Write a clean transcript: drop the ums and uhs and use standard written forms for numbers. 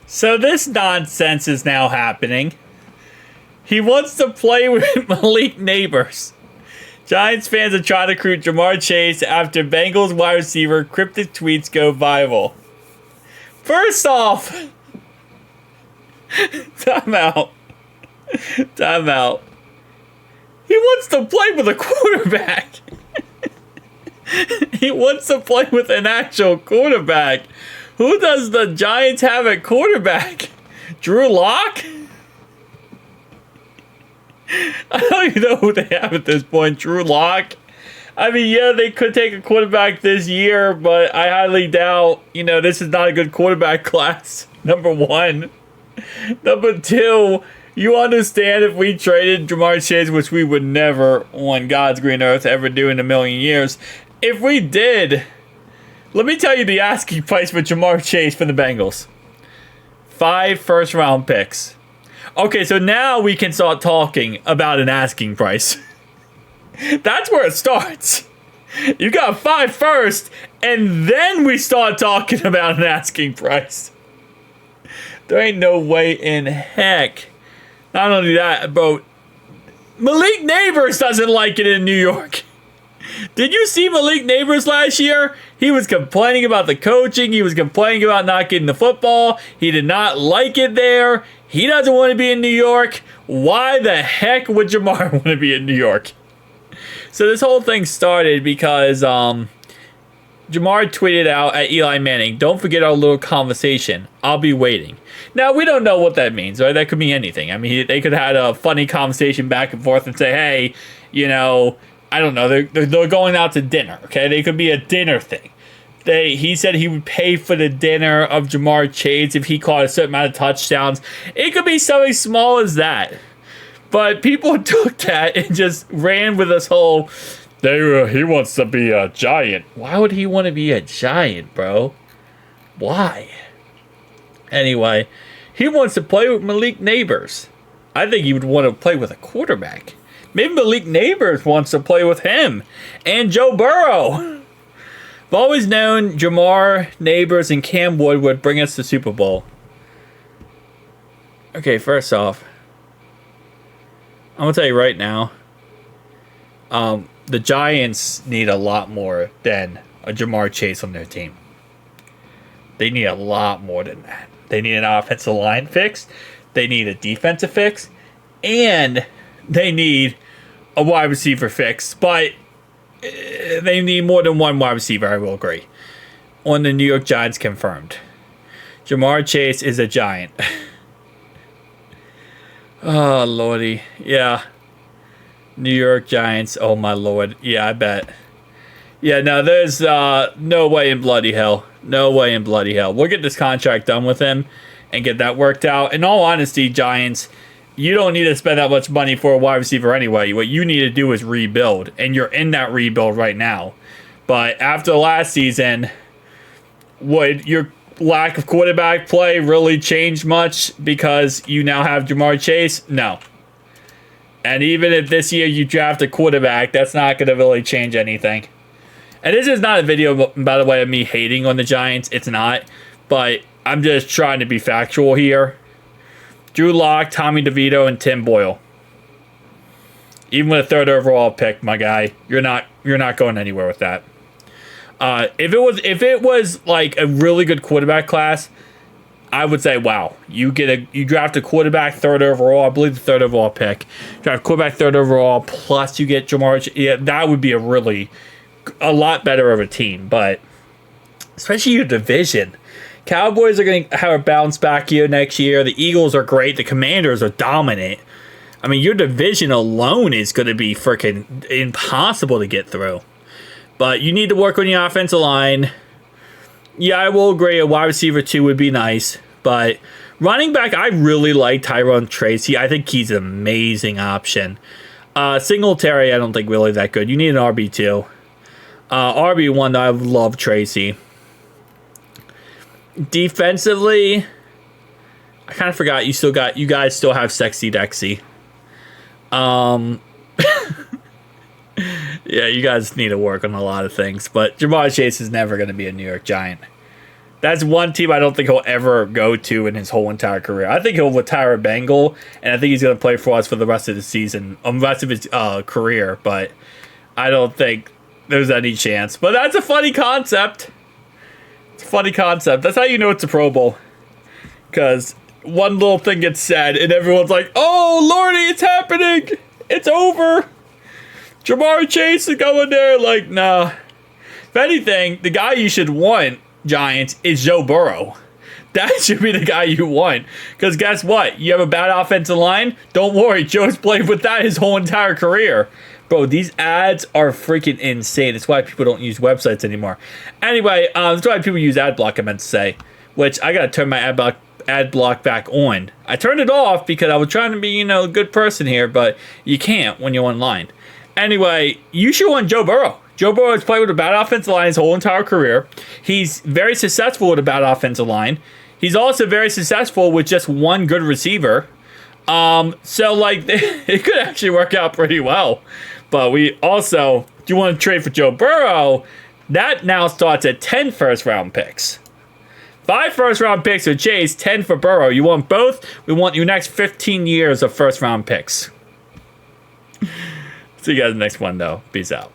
So this nonsense is now happening. He wants to play with Malik Neighbors. Giants fans are trying to recruit Jamar Chase after Bengals wide receiver cryptic tweets go viral. First off, time out. He wants to play with a quarterback. He wants to play with an actual quarterback. Who does the Giants have at quarterback? Drew Lock? I don't even know who they have at this point. Drew Lock? I mean, yeah, they could take a quarterback this year, but I highly doubt, this is not a good quarterback class, number one. Number two, you understand if we traded Jamar Chase, which we would never on God's green earth ever do in a million years. If we did, let me tell you the asking price for Jamar Chase for the Bengals. 5 first-round picks. Okay, so now we can start talking about an asking price. That's where it starts. You got 5 first, and then we start talking about an asking price. There ain't no way in heck. Not only that, bro, Malik Neighbors doesn't like it in New York. Did you see Malik Neighbors last year? He was complaining about the coaching. He was complaining about not getting the football. He did not like it there. He doesn't want to be in New York. Why the heck would Jamarr want to be in New York? So this whole thing started because Jamarr tweeted out at Eli Manning, "Don't forget our little conversation. I'll be waiting." Now, we don't know what that means, right? That could mean anything. I mean, they could have had a funny conversation back and forth and say, hey, I don't know, they're going out to dinner, okay? They could be a dinner thing. He said he would pay for the dinner of Jamar Chase if he caught a certain amount of touchdowns. It could be something small as that. But people took that and just ran with this whole, he wants to be a Giant. Why would he want to be a Giant, bro? Why? Anyway, he wants to play with Malik Neighbors. I think he would want to play with a quarterback. Maybe Malik Neighbors wants to play with him. And Joe Burrow. I've always known Jamar, Neighbors, and Cam Wood would bring us to Super Bowl. Okay, first off, I'm going to tell you right now, the Giants need a lot more than a Jamar Chase on their team. They need a lot more than that. They need an offensive line fix. They need a defensive fix. And they need a wide receiver fix. But they need more than one wide receiver, I will agree. On the New York Giants confirmed. Jamar Chase is a Giant. Oh, lordy. Yeah. New York Giants. Oh, my lord. Yeah, I bet. Yeah, no, there's no way in bloody hell. No way in bloody hell. We'll get this contract done with him and get that worked out. In all honesty, Giants, you don't need to spend that much money for a wide receiver anyway. What you need to do is rebuild, and you're in that rebuild right now. But after last season, would your lack of quarterback play really change much because you now have Jamar Chase? No. And even if this year you draft a quarterback, that's not going to really change anything. And this is not a video, by the way, of me hating on the Giants. It's not. But I'm just trying to be factual here. Drew Lock, Tommy DeVito, and Tim Boyle. Even with a 3rd overall pick, my guy, you're not going anywhere with that. If it was like a really good quarterback class, I would say, wow, you draft a quarterback 3rd overall, I believe the 3rd overall pick. Draft quarterback 3rd overall, plus you get Jamar. Yeah, that would be a lot better of a team. But especially your division. Cowboys are going to have a bounce back year next year. The Eagles are great. The Commanders are dominant. I mean, your division alone is going to be freaking impossible to get through. But you need to work on your offensive line. Yeah, I will agree. A wide receiver 2 would be nice. But running back, I really like Tyrone Tracy. I think he's an amazing option. Singletary, I don't think really that good. You need an RB2. RB1, I love Tracy. Defensively, I kind of forgot you guys still have Sexy Dexy. Yeah, you guys need to work on a lot of things, but Jamar Chase is never going to be a New York Giant. That's one team I don't think he'll ever go to in his whole entire career. I think he'll retire a Bengal, and I think he's going to play for us for the rest of the season, the rest of his career. But I don't think there's any chance. But that's a funny concept. It's a funny concept. That's how you know it's a Pro Bowl. Because one little thing gets said, and everyone's like, oh, Lordy, it's happening. It's over. Jamar Chase is going there. Like, nah. If anything, the guy you should want, Giants, is Joe Burrow. That should be the guy you want. Because guess what? You have a bad offensive line? Don't worry. Joe's played with that his whole entire career. Bro, these ads are freaking insane. That's why people don't use websites anymore. Anyway, that's why people use ad block, I meant to say. Which, I got to turn my ad block back on. I turned it off because I was trying to be, a good person here. But you can't when you're online. Anyway, you should want Joe Burrow. Joe Burrow has played with a bad offensive line his whole entire career. He's very successful with a bad offensive line. He's also very successful with just one good receiver. So, like, it could actually work out pretty well. But we also, do you want to trade for Joe Burrow? That now starts at 10 first-round picks. 5 first-round picks for Chase, 10 for Burrow. You want both? We want your next 15 years of first-round picks. See you guys in the next one, though. Peace out.